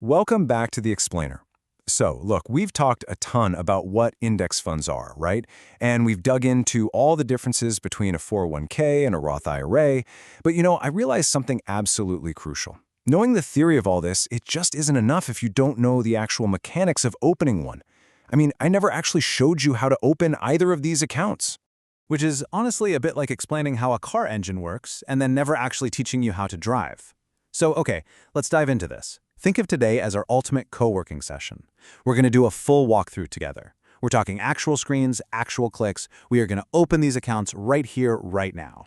Welcome back to the Explainer. So, look, we've talked a ton about what index funds are, right? And we've dug into all the differences between a 401k and a Roth IRA. But I realized something absolutely crucial. Knowing the theory of all this, it just isn't enough if you don't know the actual mechanics of opening one. I never actually showed you how to open either of these accounts. Which is honestly a bit like explaining how a car engine works and then never actually teaching you how to drive. So, okay, let's dive into this. Think of today as our ultimate co-working session. We're going to do a full walkthrough together. We're talking actual screens, actual clicks. We are going to open these accounts right here, right now.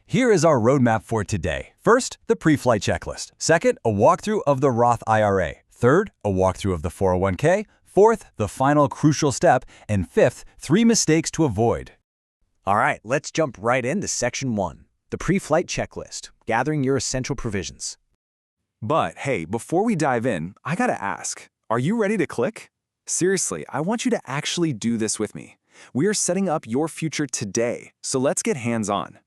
Here is our roadmap for today. First, the pre-flight checklist. Second, a walkthrough of the Roth IRA. Third, a walkthrough of the 401k. Fourth, the final crucial step. And fifth, 3 mistakes to avoid. All right, let's jump right into Section 1, the pre-flight checklist, gathering your essential provisions. But hey, before we dive in, I gotta ask, are you ready to click? Seriously, I want you to actually do this with me. We are setting up your future today, so let's get hands-on.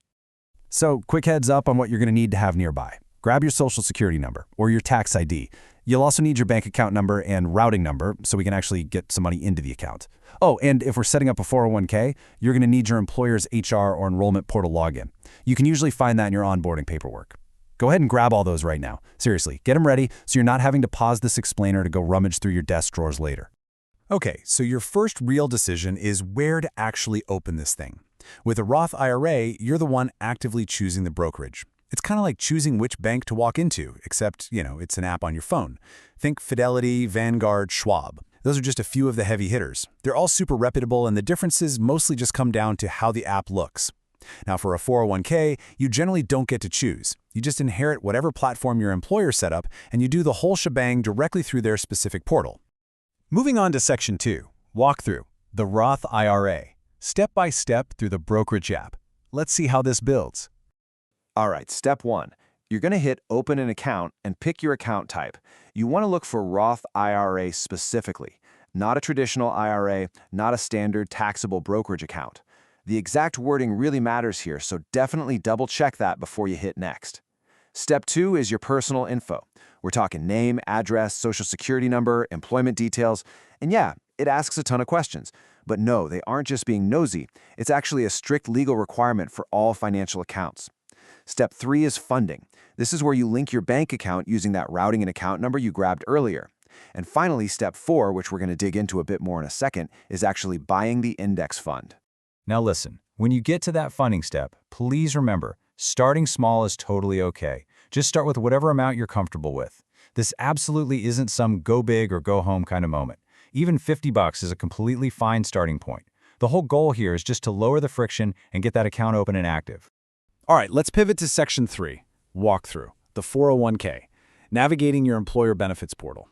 So, quick heads up on what you're going to need to have nearby. Grab your social security number or your tax ID. You'll also need your bank account number and routing number so we can actually get some money into the account. Oh, and if we're setting up a 401k, you're going to need your employer's HR or enrollment portal login. You can usually find that in your onboarding paperwork. Go ahead and grab all those right now. Seriously, get them ready so you're not having to pause this explainer to go rummage through your desk drawers later. Okay, so your first real decision is where to actually open this thing. With a Roth IRA, you're the one actively choosing the brokerage. It's kind of like choosing which bank to walk into, except, it's an app on your phone. Think Fidelity, Vanguard, Schwab. Those are just a few of the heavy hitters. They're all super reputable, and the differences mostly just come down to how the app looks. Now, for a 401k, you generally don't get to choose. You just inherit whatever platform your employer set up, and you do the whole shebang directly through their specific portal. Moving on to Section 2, Walkthrough, the Roth IRA. Step by step through the brokerage app. Let's see how this builds. All right, step 1. You're gonna hit Open an Account and pick your account type. You wanna look for Roth IRA specifically, not a traditional IRA, not a standard taxable brokerage account. The exact wording really matters here, so definitely double-check that before you hit Next. Step 2 is your personal info. We're talking name, address, social security number, employment details, and yeah, it asks a ton of questions. But no, they aren't just being nosy. It's actually a strict legal requirement for all financial accounts. Step 3 is funding. This is where you link your bank account using that routing and account number you grabbed earlier. And finally, Step 4, which we're going to dig into a bit more in a second, is actually buying the index fund. Now listen, when you get to that funding step, please remember, starting small is totally okay. Just start with whatever amount you're comfortable with. This absolutely isn't some go big or go home kind of moment. Even $50 is a completely fine starting point. The whole goal here is just to lower the friction and get that account open and active. All right, let's pivot to Section 3, Walkthrough, the 401k, navigating your employer benefits portal.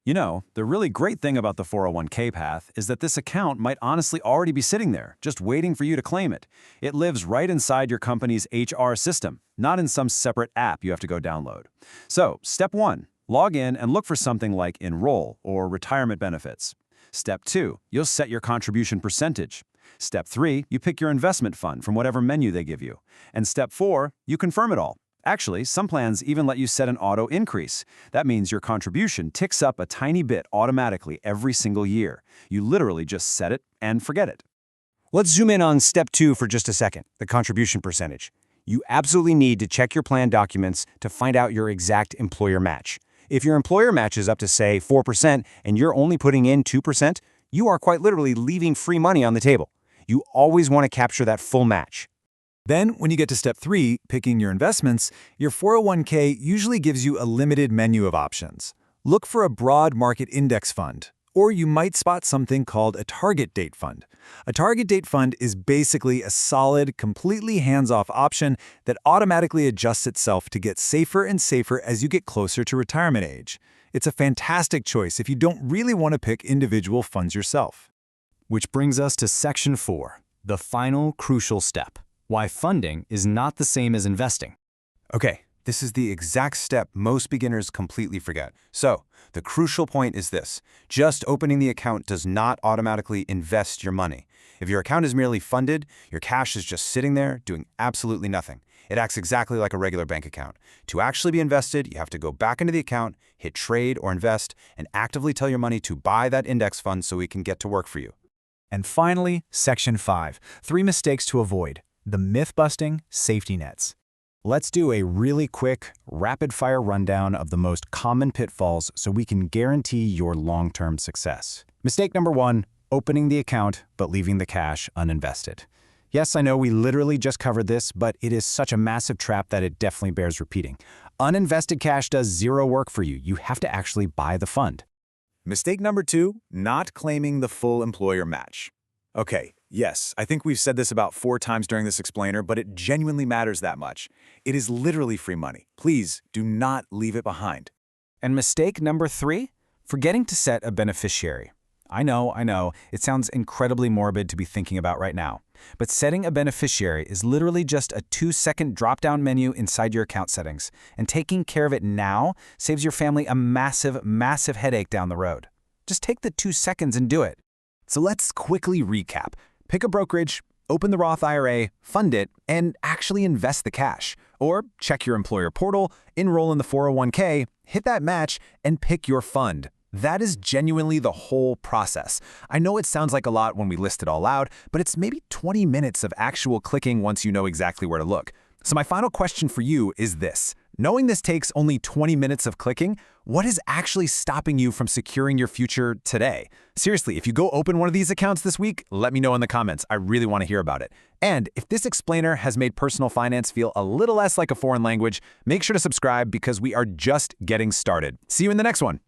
The really great thing about the 401k path is that this account might honestly already be sitting there, just waiting for you to claim it. It lives right inside your company's HR system, not in some separate app you have to go download. So, step 1, log in and look for something like Enroll or retirement benefits. Step 2, you'll set your contribution percentage. Step 3, you pick your investment fund from whatever menu they give you. And Step 4, you confirm it all. Actually, some plans even let you set an auto increase. That means your contribution ticks up a tiny bit automatically every single year. You literally just set it and forget it. Let's zoom in on Step 2 for just a second, the contribution percentage. You absolutely need to check your plan documents to find out your exact employer match. If your employer matches up to, say, 4% and you're only putting in 2%, you are quite literally leaving free money on the table. You always want to capture that full match. Then, when you get to Step 3, picking your investments, your 401k usually gives you a limited menu of options. Look for a broad market index fund, or you might spot something called a target date fund. A target date fund is basically a solid, completely hands-off option that automatically adjusts itself to get safer and safer as you get closer to retirement age. It's a fantastic choice if you don't really want to pick individual funds yourself. Which brings us to Section 4, the final crucial step. Why funding is not the same as investing. Okay, this is the exact step most beginners completely forget. So, the crucial point is this. Just opening the account does not automatically invest your money. If your account is merely funded, your cash is just sitting there doing absolutely nothing. It acts exactly like a regular bank account. To actually be invested, you have to go back into the account, hit trade or invest, and actively tell your money to buy that index fund so we can get to work for you. And finally, Section 5, 3 mistakes to avoid, the myth-busting safety nets. Let's do a really quick, rapid-fire rundown of the most common pitfalls so we can guarantee your long-term success. Mistake number 1, opening the account but leaving the cash uninvested. Yes, I know we literally just covered this, but it is such a massive trap that it definitely bears repeating. Uninvested cash does zero work for you. You have to actually buy the fund. Mistake number 2, not claiming the full employer match. Okay, yes, I think we've said this about 4 times during this explainer, but it genuinely matters that much. It is literally free money. Please do not leave it behind. And mistake number 3, forgetting to set a beneficiary. I know, it sounds incredibly morbid to be thinking about right now. But setting a beneficiary is literally just a 2-second drop-down menu inside your account settings, and taking care of it now saves your family a massive, massive headache down the road. Just take the 2 seconds and do it. So let's quickly recap. Pick a brokerage, open the Roth IRA, fund it, and actually invest the cash. Or check your employer portal, enroll in the 401k, hit that match, and pick your fund. That is genuinely the whole process. I know it sounds like a lot when we list it all out, but it's maybe 20 minutes of actual clicking once you know exactly where to look. So my final question for you is this. Knowing this takes only 20 minutes of clicking, what is actually stopping you from securing your future today? Seriously, if you go open one of these accounts this week, let me know in the comments. I really want to hear about it. And if this explainer has made personal finance feel a little less like a foreign language, make sure to subscribe because we are just getting started. See you in the next one.